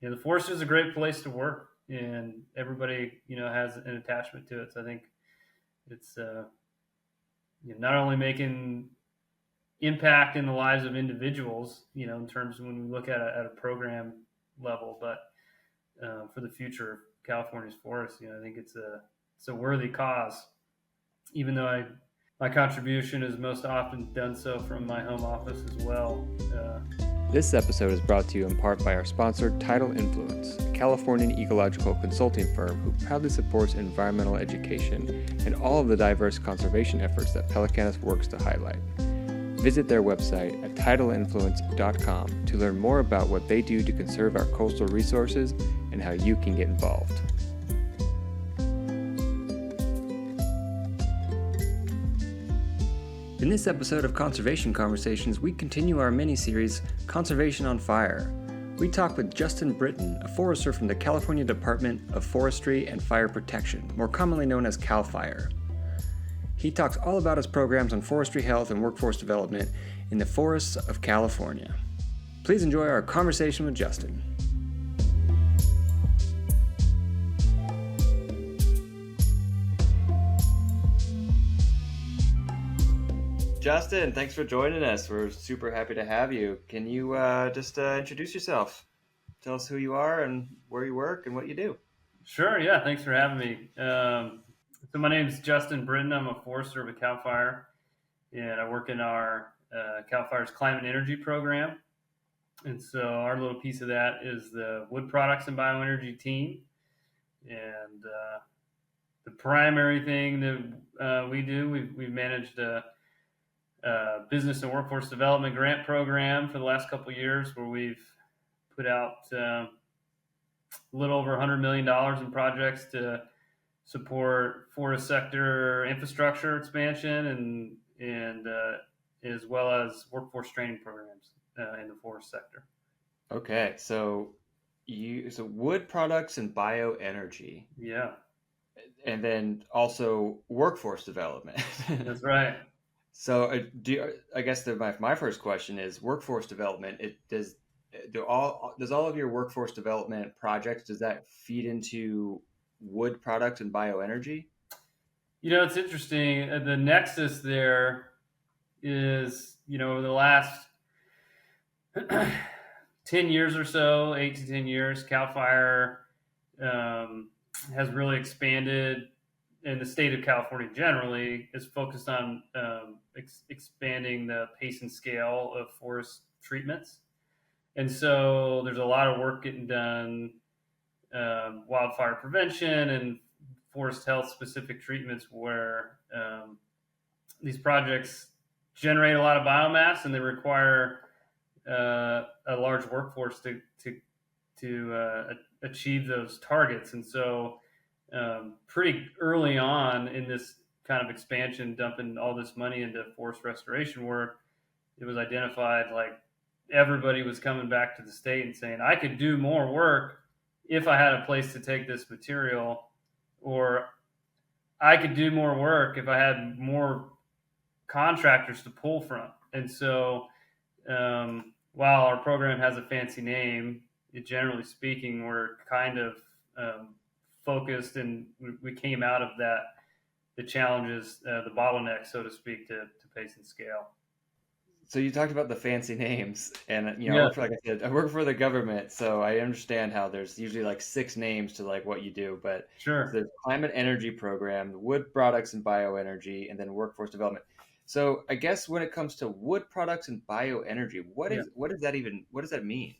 the forest is a great place to work, and everybody has an attachment to it. So I think it's not only making impact in the lives of individuals, in terms of when we look at a program level, but for the future of California's forests, I think it's a worthy cause. Even though my contribution is most often done so from my home office as well. This episode is brought to you in part by our sponsor, Tidal Influence, a Californian ecological consulting firm who proudly supports environmental education and all of the diverse conservation efforts that Pelicanus works to highlight. Visit their website at tidal.influence.com to learn more about what they do to conserve our coastal resources and how you can get involved. In this episode of Conservation Conversations, we continue our mini-series, Conservation on Fire. We talk with Justin Britton, a forester from the California Department of Forestry and Fire Protection, more commonly known as CalFire. He talks all about his programs on forestry health and workforce development in the forests of California. Please enjoy our conversation with Justin. Justin, thanks for joining us. We're super happy to have you. Can you just introduce yourself? Tell us who you are and where you work and what you do. Sure, yeah, thanks for having me. So my name is Justin Britton. I'm a forester with CalFire, and I work in our CalFire's climate energy program. And so our little piece of that is the wood products and bioenergy team. And the primary thing that we do, we've managed a business and workforce development grant program for the last couple of years, where we've put out a little over $100 million in projects to support forest sector infrastructure expansion and as well as workforce training programs in the forest sector. Okay, so wood products and bioenergy. Yeah, and then also workforce development. that's right. So, I guess my first question is workforce development. Does all of your workforce development projects, does that feed into wood products and bioenergy? It's interesting. The nexus there is, over the last 10 years or so, 8 to 10 years, CalFire has really expanded, and the state of California generally is focused on expanding the pace and scale of forest treatments. And so there's a lot of work getting done, wildfire prevention and forest health specific treatments, where these projects generate a lot of biomass and they require a large workforce to achieve those targets. And so pretty early on in this kind of expansion, dumping all this money into forest restoration work, it was identified like everybody was coming back to the state and saying, I could do more work if I had a place to take this material, or I could do more work if I had more contractors to pull from. And so while our program has a fancy name, generally speaking, we're kind of focused, and we came out of the challenges, the bottleneck, so to speak, to pace and scale. So you talked about the fancy names, and Yeah. like I said, I work for the government, so I understand how there's usually like 6 names to like what you do. But Sure. so there's climate energy program, wood products and bioenergy, and then workforce development. So I guess when it comes to wood products and bioenergy, what does that mean?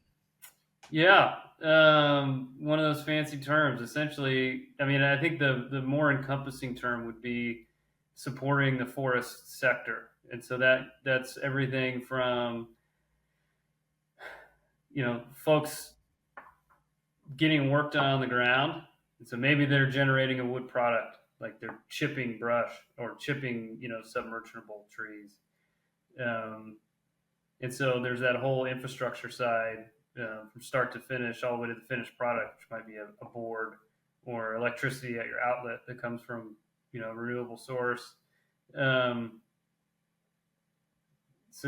Yeah, one of those fancy terms. Essentially, I mean, I think the more encompassing term would be supporting the forest sector, and so that's everything from folks getting work done on the ground, and so maybe they're generating a wood product, like they're chipping brush or chipping submergible trees, and so there's that whole infrastructure side. From start to finish, all the way to the finished product, which might be a board or electricity at your outlet that comes from a renewable source. So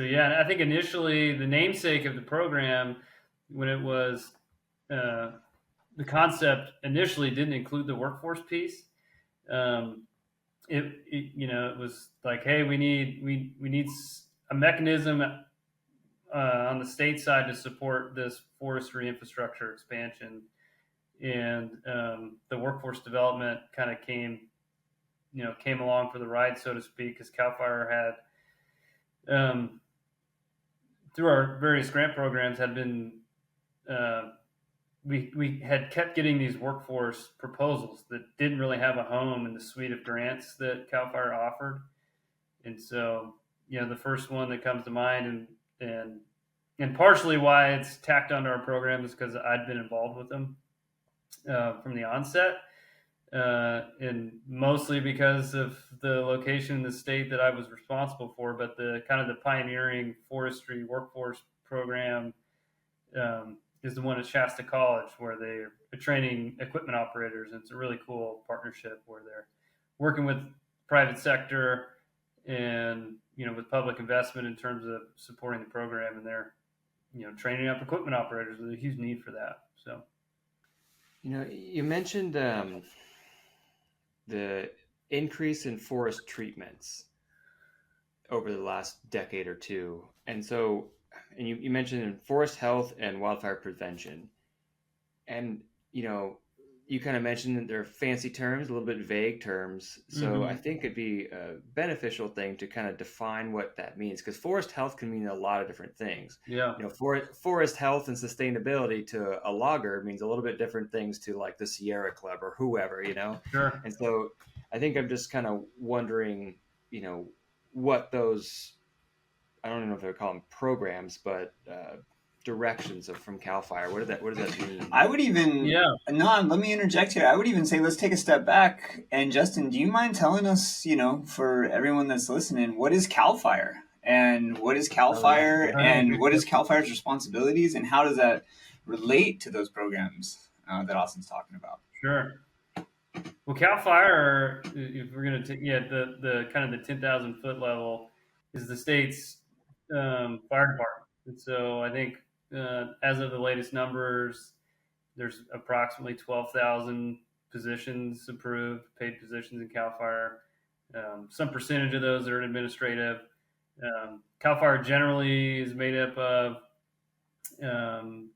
yeah, I think initially the namesake of the program, when it was the concept initially didn't include the workforce piece. Um, it was like, hey, we need a mechanism on the state side to support this forestry infrastructure expansion, and the workforce development kind of came along for the ride, so to speak, because CalFire had through our various grant programs had been uh, we had kept getting these workforce proposals that didn't really have a home in the suite of grants that CalFire offered. And so, the first one that comes to mind, and partially why it's tacked onto our program, is because I'd been involved with them from the onset, and mostly because of the location in the state that I was responsible for. But the kind of the pioneering forestry workforce program is the one at Shasta College, where they're training equipment operators. And it's a really cool partnership where they're working with private sector and with public investment in terms of supporting the program, and they're training up equipment operators. There's a huge need for that. So You mentioned the increase in forest treatments over the last decade or two. And so, you mentioned forest health and wildfire prevention. And, you kind of mentioned that they're fancy terms, a little bit vague terms. So I think it'd be a beneficial thing to kind of define what that means, because forest health can mean a lot of different things. yeah, Forest health and sustainability to a logger means a little bit different things to like the Sierra Club or whoever. sure. And so I think I'm just kind of wondering, what those, I don't know if they're called programs, but directions from CalFire. What does that mean? I would even, Yeah, no, let me interject here. I would even say, let's take a step back. And Justin, do you mind telling us, for everyone that's listening, what is CalFire? And what is CalFire? Oh, yeah. And what is CalFire's responsibilities? And how does that relate to those programs that Austin's talking about? sure. Well, CalFire, if we're going to take, the kind of the 10,000 foot level, is the state's fire department. And so I think as of the latest numbers, there's approximately 12,000 positions approved, paid positions in CalFire. Some percentage of those are administrative. CalFire generally is made up of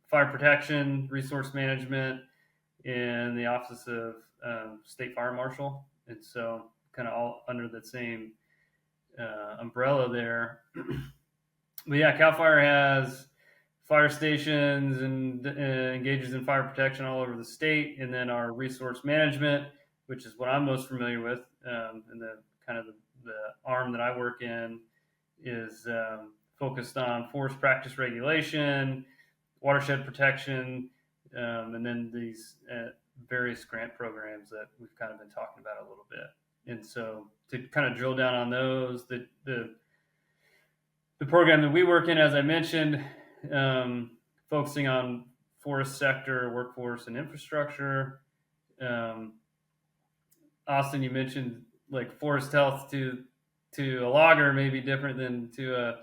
fire protection, resource management, and the Office of State Fire Marshal. And so kind of all under the same umbrella there. But yeah, CalFire has fire stations and engages in fire protection all over the state. And then our resource management, which is what I'm most familiar with, and the kind of the arm that I work in, is focused on forest practice regulation, watershed protection, and then these various grant programs that we've kind of been talking about a little bit. And so to kind of drill down on those, the program that we work in, as I mentioned, focusing on forest sector, workforce, and infrastructure. Austin, you mentioned like forest health to a logger may be different than to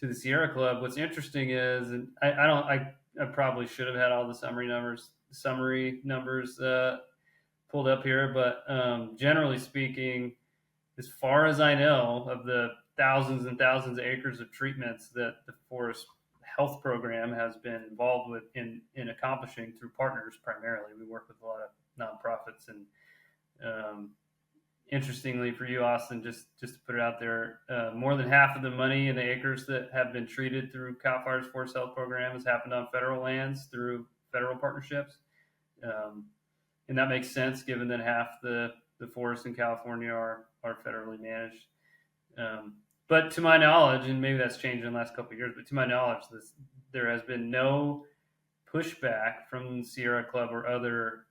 the Sierra Club. What's interesting is, and I probably should have had all the summary numbers pulled up here, but generally speaking, as far as I know, of the thousands and thousands of acres of treatments that the forest health program has been involved with in accomplishing through partners primarily. We work with a lot of nonprofits, and interestingly for you, Austin, just to put it out there, more than half of the money in the acres that have been treated through CalFire's Forest Health program has happened on federal lands through federal partnerships. And that makes sense given that half the forests in California are federally managed. But to my knowledge, and maybe that's changed in the last couple of years, but to my knowledge, there has been no pushback from Sierra Club or other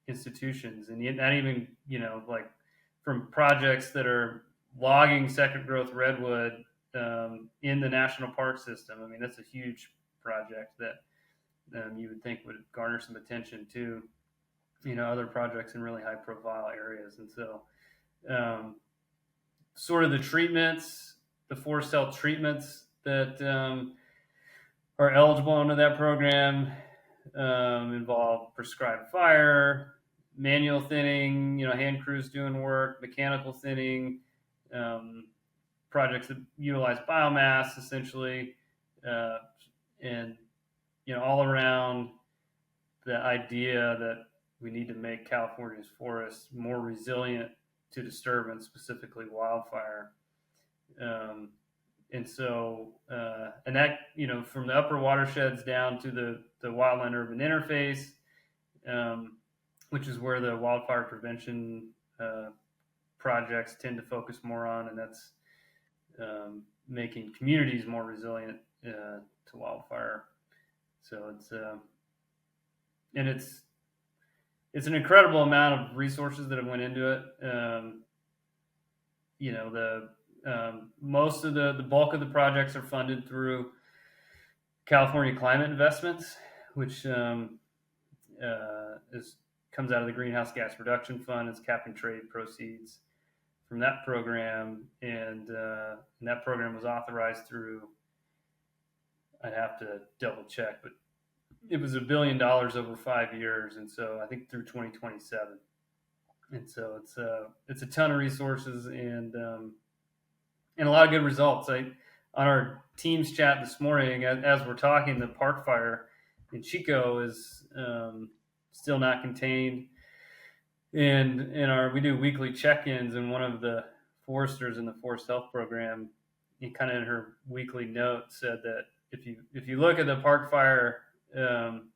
institutions, and not even like from projects that are logging second growth redwood in the national park system. I mean, that's a huge project that you would think would garner some attention to other projects in really high profile areas. And so sort of the treatments, the forest health treatments that are eligible under that program involve prescribed fire, manual thinning, hand crews doing work, mechanical thinning, um, projects that utilize biomass essentially, uh, and all around the idea that we need to make California's forests more resilient to disturbance, specifically wildfire. Um, and so, and that, from the upper watersheds down to the wildland urban interface, um, which is where the wildfire prevention projects tend to focus more on, and that's making communities more resilient to wildfire. So and it's an incredible amount of resources that have went into it. The most of the bulk of the projects are funded through California climate investments, which is comes out of the Greenhouse Gas Reduction Fund. It's cap and trade proceeds from that program, and that program was authorized through. I'd have to double check, but it was $1 billion over 5 years, and so I think through 2027. And so it's a ton of resources and a lot of good results. On our Teams chat this morning, as we're talking, the park fire in Chico is still not contained. And we do weekly check-ins, and one of the foresters in the Forest Health Program, kind of in her weekly note, said that if you look at the park fire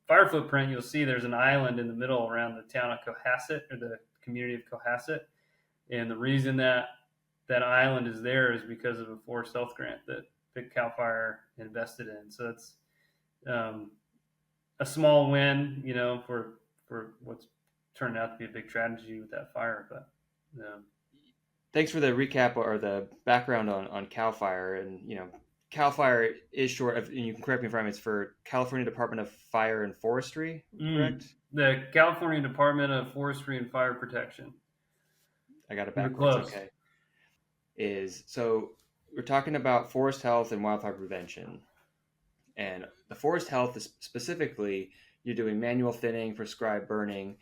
fire footprint, you'll see there's an island in the middle around the town of Cohasset, or the community of Cohasset, and the reason that island is there is because of a Forest Health grant that CalFire invested in. So it's a small win, for what's turned out to be a big tragedy with that fire. But thanks for the recap or the background on CalFire. And CalFire is short of, and you can correct me if I'm wrong, it's for California Department of Fire and Forestry, correct? The California Department of Forestry and Fire Protection. I got it backwards. Close. Okay. So we're talking about forest health and wildfire prevention. And the forest health is specifically, you're doing manual thinning, prescribed burning,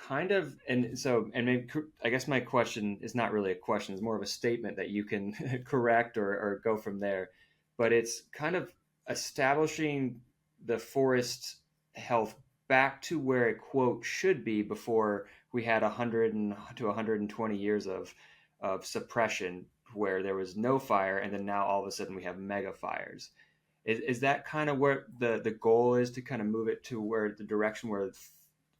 maybe, I guess my question is not really a question, it's more of a statement that you can correct or go from there. But it's kind of establishing the forest health back to where it, quote, should be before we had 100 to 120 years of suppression where there was no fire, and then now all of a sudden we have mega fires. Is that kind of where the goal is, to kind of move it to where the direction where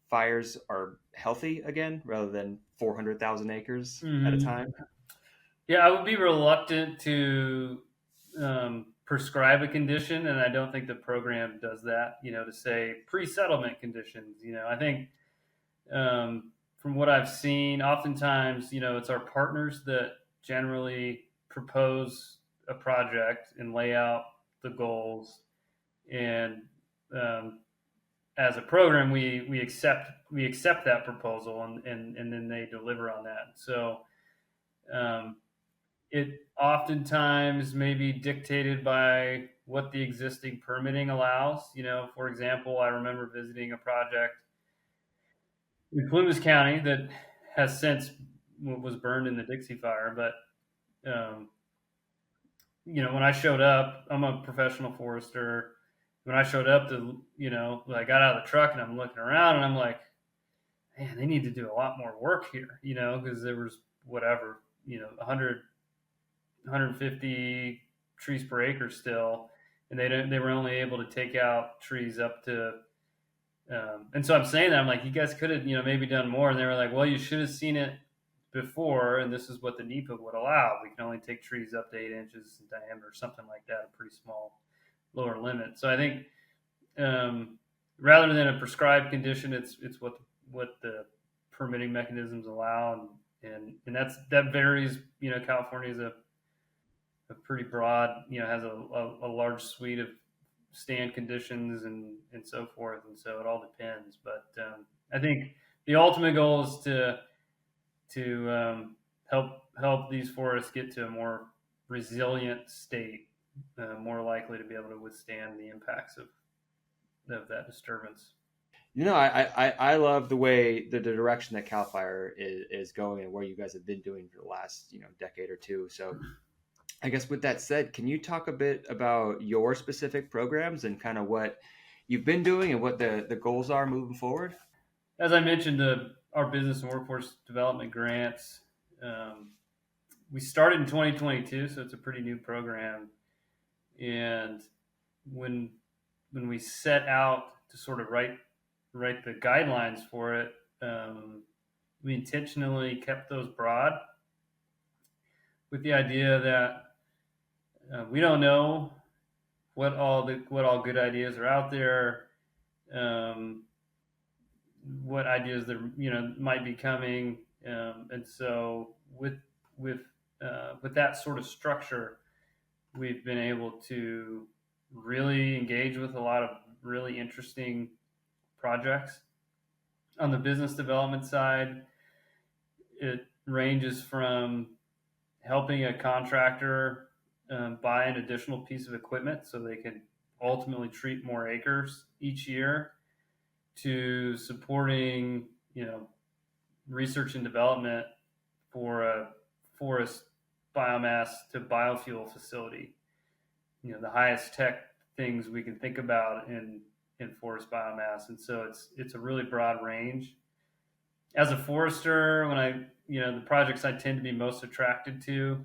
fires are healthy again, rather than 400,000 acres at a time? Yeah, I would be reluctant to prescribe a condition, and I don't think the program does that, to say pre-settlement conditions. I think from what I've seen, oftentimes, it's our partners that generally propose a project and lay out the goals, and as a program, we accept that proposal, and then they deliver on that. So it oftentimes may be dictated by what the existing permitting allows. For example, I remember visiting a project in Plumas County that has since was burned in the Dixie Fire. But when I showed up, I'm a professional forester. When I showed up I got out of the truck and I'm looking around and I'm like, man, they need to do a lot more work here, because there was 100, 150 trees per acre still, and they were only able to take out trees up to. And so I'm saying that, I'm like, you guys could have, maybe done more. And they were like, well, you should have seen it before, and this is what the NEPA would allow. We can only take trees up to 8 inches in diameter, something like that, a pretty small lower limit. So I think rather than a prescribed condition, it's what the permitting mechanisms allow, and that varies. California is a pretty broad, has a large suite of stand conditions and so forth, and so it all depends. But I think the ultimate goal is to help these forests get to a more resilient state, more likely to be able to withstand the impacts of that disturbance. I love the way the direction that CalFire is going and where you guys have been doing for the last, decade or two. So I guess with that said, can you talk a bit about your specific programs and kind of what you've been doing and what the goals are moving forward? As I mentioned, our business and workforce development grants, um, we started in 2022, so it's a pretty new program. And when when we set out to sort of write the guidelines for it, we intentionally kept those broad with the idea that we don't know what all good ideas are out there, um, what ideas there might be coming, and so with with that sort of structure, we've been able to really engage with a lot of really interesting projects. On the business development side, it ranges from helping a contractor buy an additional piece of equipment so they can ultimately treat more acres each year, to supporting research and development for a forest biomass to biofuel facility. The highest tech things we can think about in forest biomass, and so it's a really broad range. As a forester, when the projects I tend to be most attracted to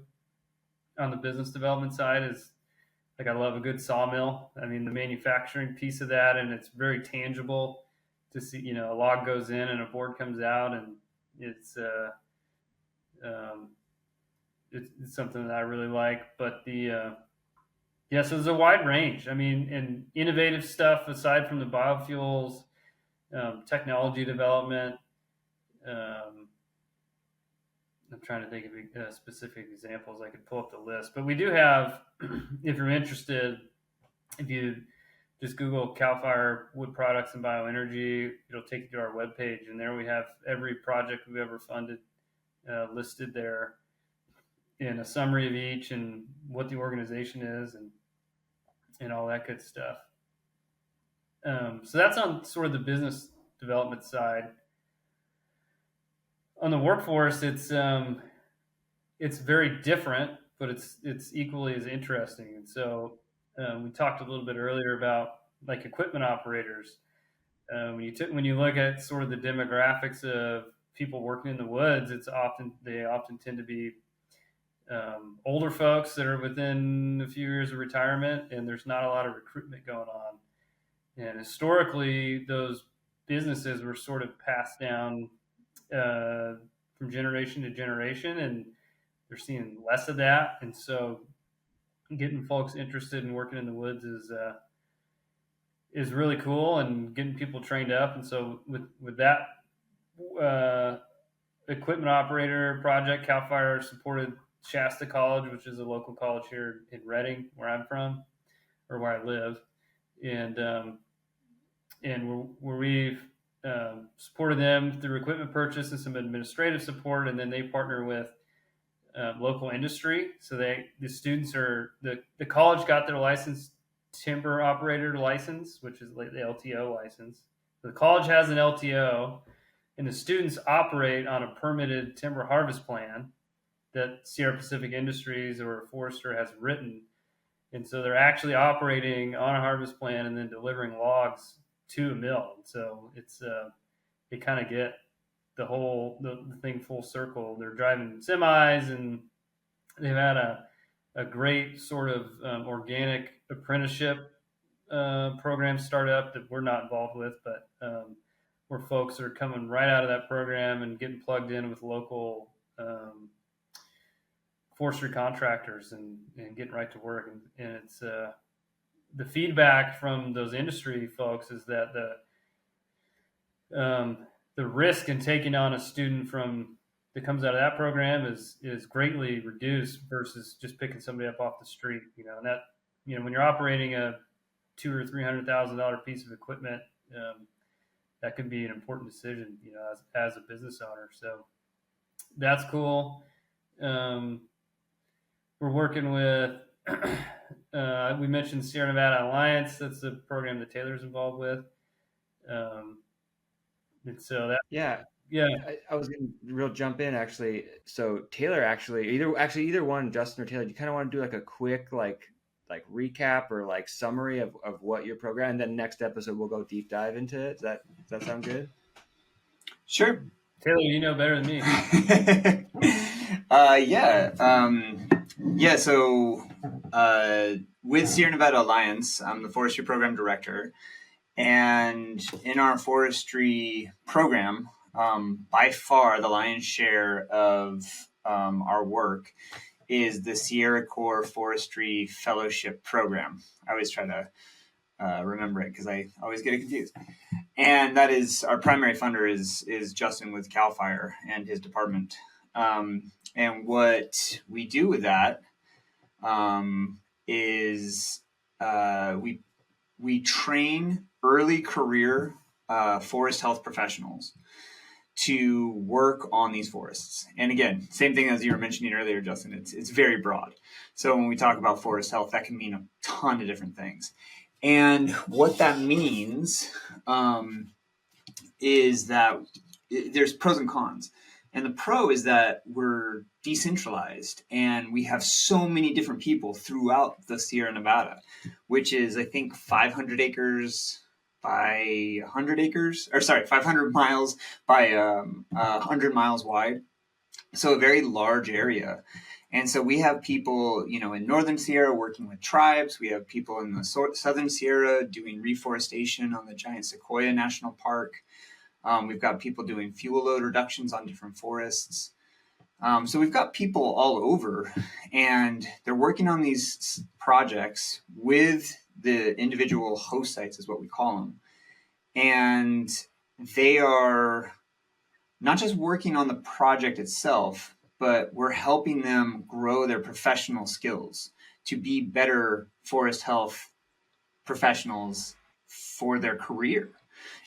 on the business development side is, like, I love a good sawmill. I mean, the manufacturing piece of that, and it's very tangible to see. A log goes in and a board comes out, and it's um, it's something that I really like. But yeah, so there's a wide range. I mean, and innovative stuff aside from the biofuels, technology development. Um, I'm trying to think of specific examples. I could pull up the list, but we do have, if you're interested, if you just Google CalFire wood products and bioenergy, it'll take you to our webpage, and there we have every project we've ever funded listed there, in a summary of each and what the organization is, and all that good stuff. So that's on sort of the business development side. On the workforce, it's very different, but it's equally as interesting. And so we talked a little bit earlier about, like, equipment operators. When you look at sort of the demographics of people working in the woods, they often tend to be older folks that are within a few years of retirement, and there's not a lot of recruitment going on. And historically, those businesses were sort of passed down from generation to generation, and they're seeing less of that. And so, getting folks interested in working in the woods is really cool, and getting people trained up. And so, with that uh, equipment operator project, CalFire supported Shasta College, which is a local college here in Redding, where I'm from, or where I live, and where we've supported them through equipment purchase and some administrative support, and then they partner with local industry. So the students the college got their licensed timber operator license, which is like the LTO license. So the college has an LTO, and the students operate on a permitted timber harvest plan that Sierra Pacific Industries or Forestry has written. And so they're actually operating on a harvest plan and then delivering logs to a mill. So they kind of get the thing full circle. They're driving semis, and they've had a great sort of organic apprenticeship program startup that we're not involved with, but where folks are coming right out of that program and getting plugged in with local forestry contractors, and getting right to work. And it's the feedback from those industry folks is that the risk in taking on a student that comes out of that program is greatly reduced versus just picking somebody up off the street. And that, when you're operating a $200,000 or $300,000 piece of equipment, that can be an important decision, as a business owner. So that's cool. We're working with, we mentioned Sierra Nevada Alliance. That's the program that Taylor's involved with. And so that, Yeah, yeah, I was gonna real jump in actually. So Taylor either one, Justin or Taylor, do you kind of want to do like a quick like recap or like summary of what your program, and then next episode we'll go deep dive into it. Does that sound good? Sure. Taylor, you know better than me. Yeah. Yeah. So, with Sierra Nevada Alliance, I'm the forestry program director. And in our forestry program, by far the lion's share of our work is the Sierra Corps Forestry Fellowship Program. I always try to remember it because I always get it confused. And that is our primary funder is Justin with CalFire and his department. And what we do with that is we train early career forest health professionals to work on these forests. And again, same thing as you were mentioning earlier, Justin, it's very broad. So when we talk about forest health, that can mean a ton of different things. And what that means is that there's pros and cons. And the pro is that we're decentralized and we have so many different people throughout the Sierra Nevada, which is, I think, 500 acres by 100 acres, or sorry, 500 miles by 100 miles wide. So a very large area. And so we have people, in Northern Sierra working with tribes. We have people in the Southern Sierra doing reforestation on the Giant Sequoia National Park. We've got people doing fuel load reductions on different forests. So we've got people all over, and they're working on these projects with the individual host sites, is what we call them. And they are not just working on the project itself, but we're helping them grow their professional skills to be better forest health professionals for their career.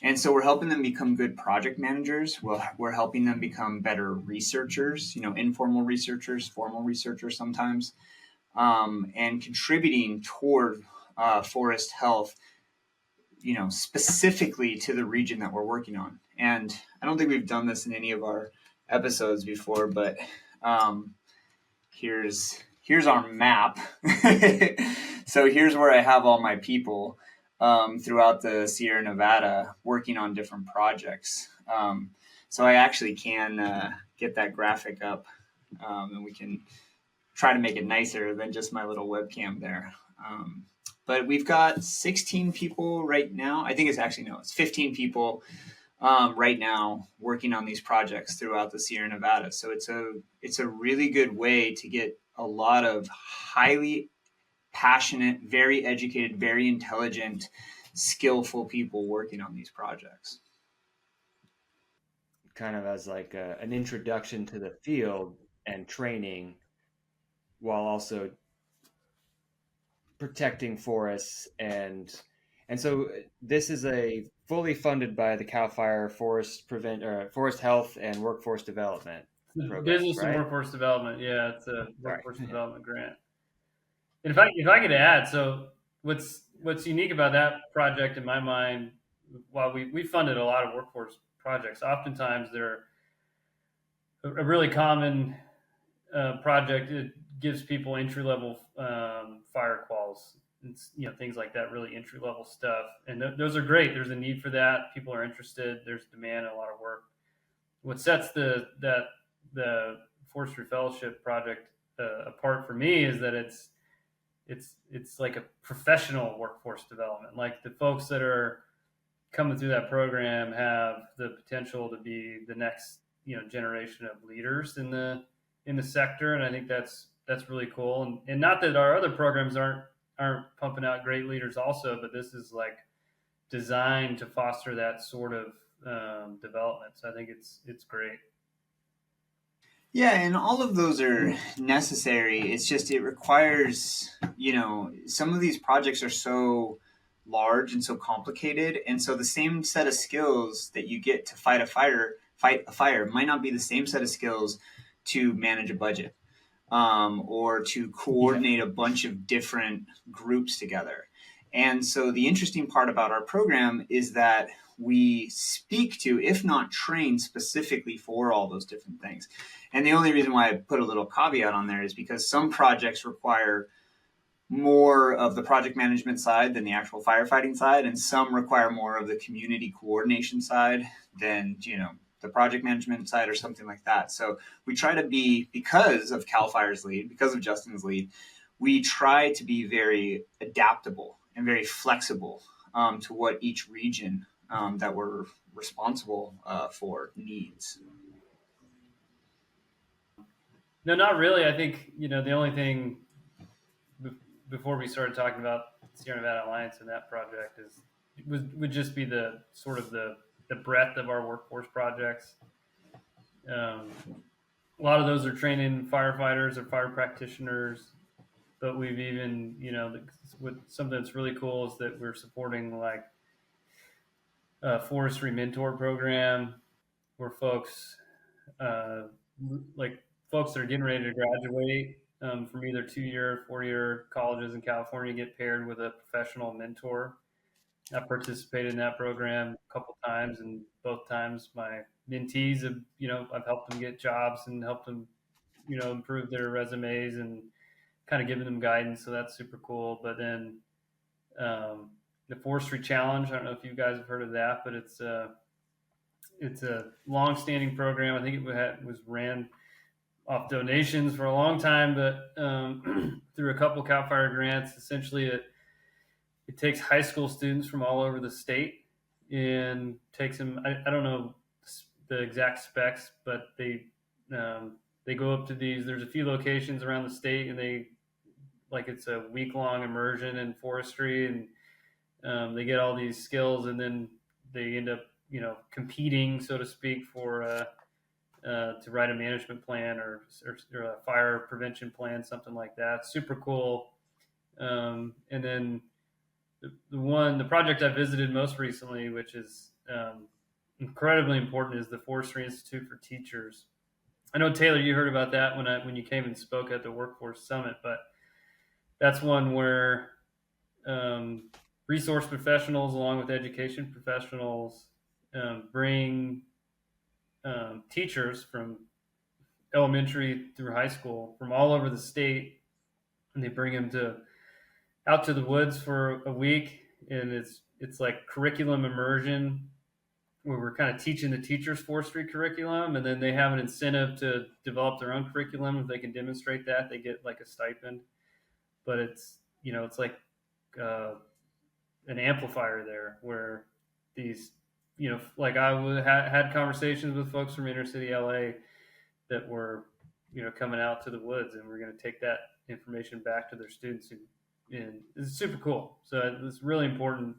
And so we're helping them become good project managers. We're helping them become better researchers, informal researchers, formal researchers sometimes, and contributing toward forest health, specifically to the region that we're working on. And I don't think we've done this in any of our episodes before, but here's our map. So here's where I have all my people throughout the Sierra Nevada working on different projects. So I actually can get that graphic up, and we can try to make it nicer than just my little webcam there. But we've got 16 people right now. I think it's 15 people right now working on these projects throughout the Sierra Nevada. So it's a really good way to get a lot of highly passionate, very educated, very intelligent, skillful people working on these projects. Kind of as like an introduction to the field and training, while also protecting forests and so this is a fully funded by the CalFire Forest Health and Workforce Development program, Business right? and workforce development. Yeah, it's a Right. workforce development grant. And if I could add, so what's unique about that project in my mind, while we funded a lot of workforce projects, oftentimes they're a really common project. It gives people entry level fire quals. It's, things like that, really entry level stuff, and those are great. There's a need for that. People are interested. There's demand and a lot of work. What sets the Forestry Fellowship project apart for me is that it's like a professional workforce development. Like the folks that are coming through that program have the potential to be the next generation of leaders in the sector, and I think that's really cool. And not that our other programs aren't pumping out great leaders also, but this is like designed to foster that sort of development. So I think it's great. Yeah, and all of those are necessary. It's just it requires, some of these projects are so large and so complicated, and so the same set of skills that you get to fight a fire might not be the same set of skills to manage a budget, or to coordinate a bunch of different groups together. And so the interesting part about our program is that we speak to, if not train specifically for all those different things. And the only reason why I put a little caveat on there is because some projects require more of the project management side than the actual firefighting side, and some require more of the community coordination side than, the project management side or something like that. So we try to be, because of CalFire's lead, because of Justin's lead, we try to be very adaptable and very flexible to what each region that we're responsible for needs. No, not really. I think, the only thing before we started talking about Sierra Nevada Alliance and that project would just be the sort of the breadth of our workforce projects. A lot of those are training firefighters or fire practitioners, but we've even, something that's really cool is that we're supporting like a forestry mentor program where folks folks that are getting ready to graduate from either 2-year, 4-year colleges in California get paired with a professional mentor. I participated in that program a couple times, and both times my mentees have, I've helped them get jobs and helped them, improve their resumes and kind of giving them guidance. So that's super cool. But then the Forestry Challenge, I don't know if you guys have heard of that, but it's a long-standing program. I think it was ran off donations for a long time, but through a couple CalFire grants, essentially it takes high school students from all over the state and takes them. I don't know the exact specs, but they go up to these. There's a few locations around the state, and it's a week-long immersion in forestry, and they get all these skills, and then they end up competing, so to speak, for to write a management plan or a fire prevention plan, something like that. Super cool. And then the project I visited most recently, which is incredibly important, is the Forestry Institute for Teachers. I know, Taylor, you heard about that when you came and spoke at the Workforce Summit, but that's one where resource professionals, along with education professionals, bring teachers from elementary through high school from all over the state, and they bring them out to the woods for a week, and it's like curriculum immersion where we're kind of teaching the teachers forestry curriculum, and then they have an incentive to develop their own curriculum. If they can demonstrate that, they get like a stipend. But it's like an amplifier there where these, like I had conversations with folks from inner city LA that were, coming out to the woods, and we're going to take that information back to their students, and it's super cool. So it's really important.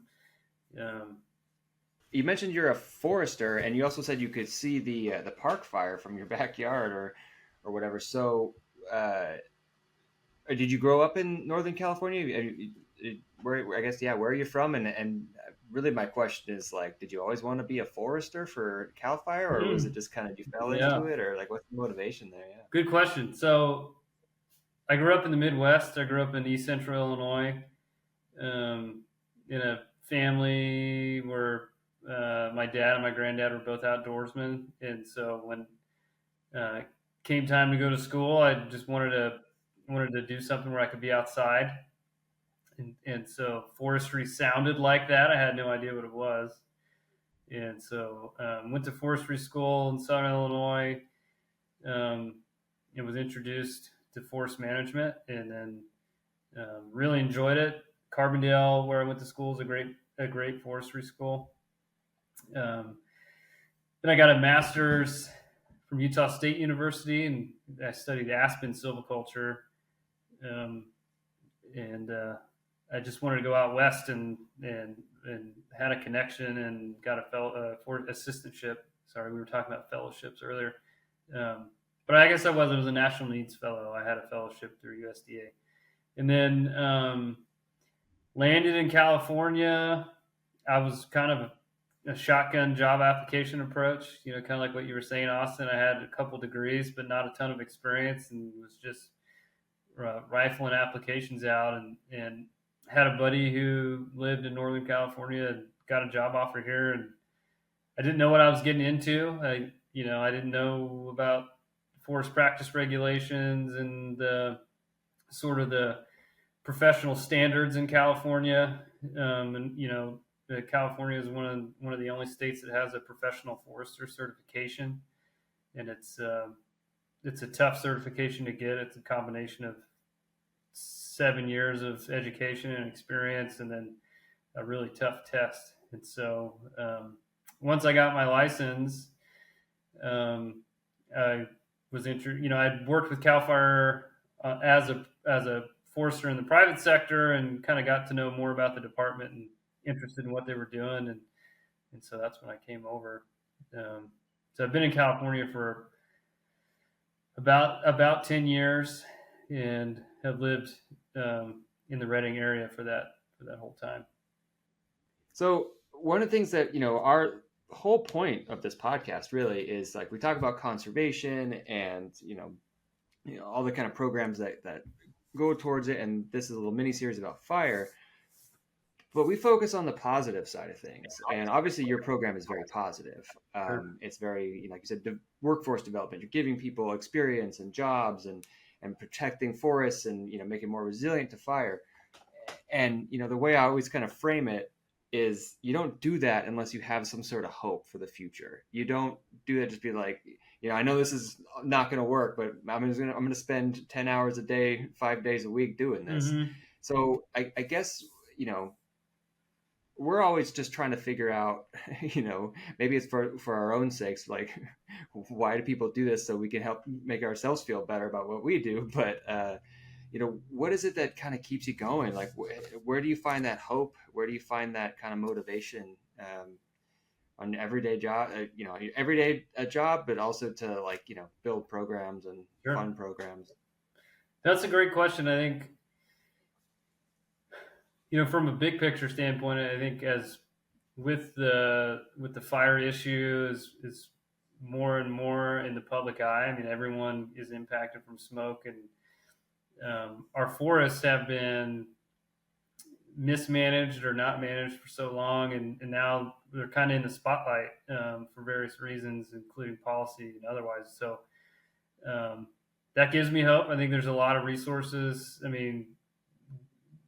You mentioned you're a forester, and you also said you could see the park fire from your backyard or whatever. So, did you grow up in Northern California? Where are you from? And really, my question is, like, did you always want to be a forester for CalFire, or was it just kind of you fell into it, or like what's the motivation there? Yeah. Good question. So, I grew up in the Midwest. I grew up in East Central Illinois, in a family where my dad and my granddad were both outdoorsmen, and so when came time to go to school, I just wanted to do something where I could be outside, and so forestry sounded like that. I had no idea what it was, and so went to forestry school in Southern Illinois. And was introduced to forest management, and then really enjoyed it. Carbondale, where I went to school, is a great forestry school. Then I got a master's from Utah State University, and I studied aspen silviculture. And I just wanted to go out west and had a connection and got a for assistantship. Sorry, we were talking about fellowships earlier. But I guess it was a national needs fellow. I had a fellowship through USDA, and then landed in California. I was kind of a shotgun job application approach, kind of like what you were saying, Austin. I had a couple degrees, but not a ton of experience, and was just rifling applications out, and had a buddy who lived in Northern California and got a job offer here, and I didn't know what I was getting into. I didn't know about forest practice regulations and sort of the professional standards in California. California is one of the only states that has a professional forester certification, and it's a tough certification to get. It's a combination of 7 years of education and experience, and then a really tough test. And so once I got my license, I was I'd worked with CalFire as a forester in the private sector, and kind of got to know more about the department and interested in what they were doing, and so that's when I came over. So I've been in California for about 10 years, and have lived in the Redding area for that whole time. So one of the things that, our whole point of this podcast really is, like, we talk about conservation and, all the kind of programs that go towards it. And this is a little mini series about fire, but we focus on the positive side of things. And obviously your program is very positive. It's very, like you said, workforce development. You're giving people experience and jobs and protecting forests and, making more resilient to fire. And, the way I always kind of frame it is, you don't do that unless you have some sort of hope for the future. You don't do that just be like, I know this is not going to work, but I'm going to spend 10 hours a day, 5 days a week doing this. Mm-hmm. So I guess, we're always just trying to figure out, maybe it's for our own sakes, like, why do people do this so we can help make ourselves feel better about what we do? But, what is it that kind of keeps you going? Like, where do you find that hope? Where do you find that kind of motivation on everyday job, everyday job, but also to, like, build programs and Sure. fund programs? That's a great question. I think, from a big picture standpoint, I think as with the fire issue is more and more in the public eye. I mean, everyone is impacted from smoke, and our forests have been mismanaged or not managed for so long, and now they're kind of in the spotlight for various reasons, including policy and otherwise. So that gives me hope. I think there's a lot of resources. I mean,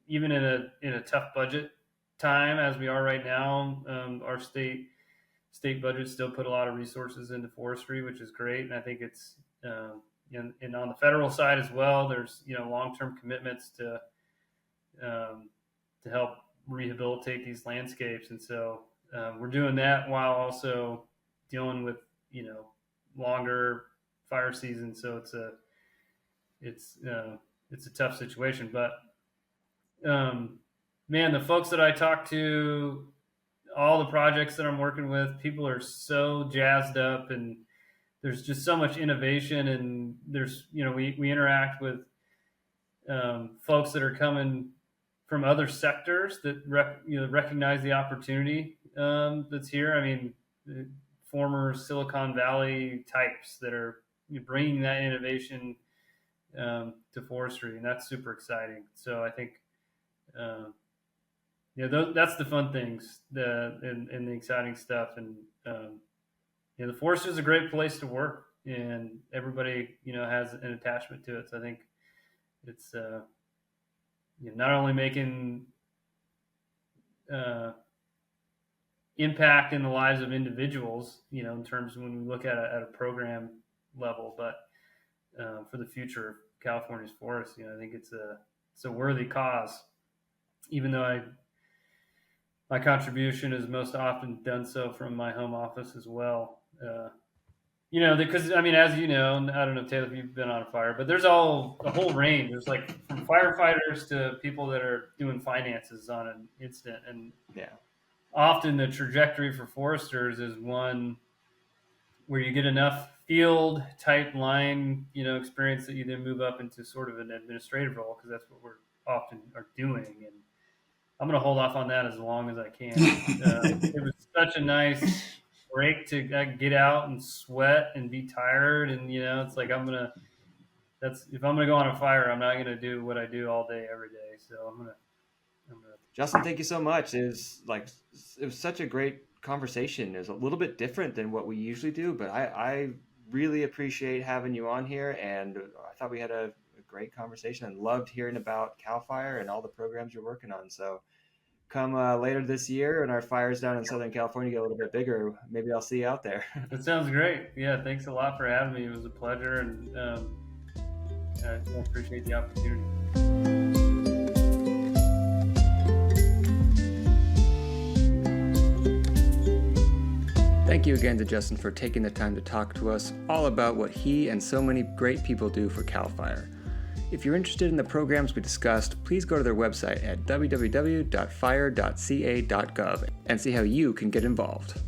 even in a tough budget time as we are right now, our state budgets still put a lot of resources into forestry, which is great. And I think it's and on the federal side as well, there's long-term commitments to help rehabilitate these landscapes, and so we're doing that while also dealing with longer fire season. So it's a tough situation, but man, the folks that I talk to, all the projects that I'm working with, people are so jazzed up, and there's just so much innovation, and there's we interact with folks that are coming from other sectors that recognize the opportunity that's here. I mean, former Silicon Valley types that are bringing that innovation to forestry, and that's super exciting. So I think that's the fun things, and the exciting stuff, and the forest is a great place to work, and everybody has an attachment to it. So I think it's not only making impact in the lives of individuals, in terms of when we look at a program level, but for the future of California's forests, I think it's a worthy cause, even though my contribution is most often done so from my home office as well. Because I mean, as you know, I don't know, Taylor, if you've been on a fire, but there's a whole range. There's like from firefighters to people that are doing finances on an incident, and often the trajectory for foresters is one where you get enough field type line, experience that you then move up into sort of an administrative role, because that's what we're often are doing. And I'm going to hold off on that as long as I can. It was such a nice break to get out and sweat and be tired, and it's like if I'm gonna go on a fire, I'm not gonna do what I do all day every day. So I'm gonna Justin, thank you so much. It was such a great conversation is a little bit different than what we usually do, but I really appreciate having you on here, and I thought we had a great conversation and loved hearing about CalFire and all the programs you're working on. So come later this year and our fires down in Southern California get a little bit bigger, maybe I'll see you out there. That sounds great. Yeah, thanks a lot for having me. It was a pleasure, and I appreciate the opportunity. Thank you again to Justin for taking the time to talk to us all about what he and so many great people do for CalFire. If you're interested in the programs we discussed, please go to their website at www.fire.ca.gov and see how you can get involved.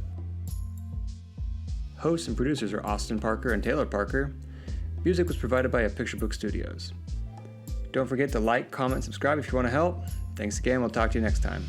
Hosts and producers are Austin Parker and Taylor Parker. Music was provided by A Picture Book Studios. Don't forget to like, comment, subscribe if you want to help. Thanks again. We'll talk to you next time.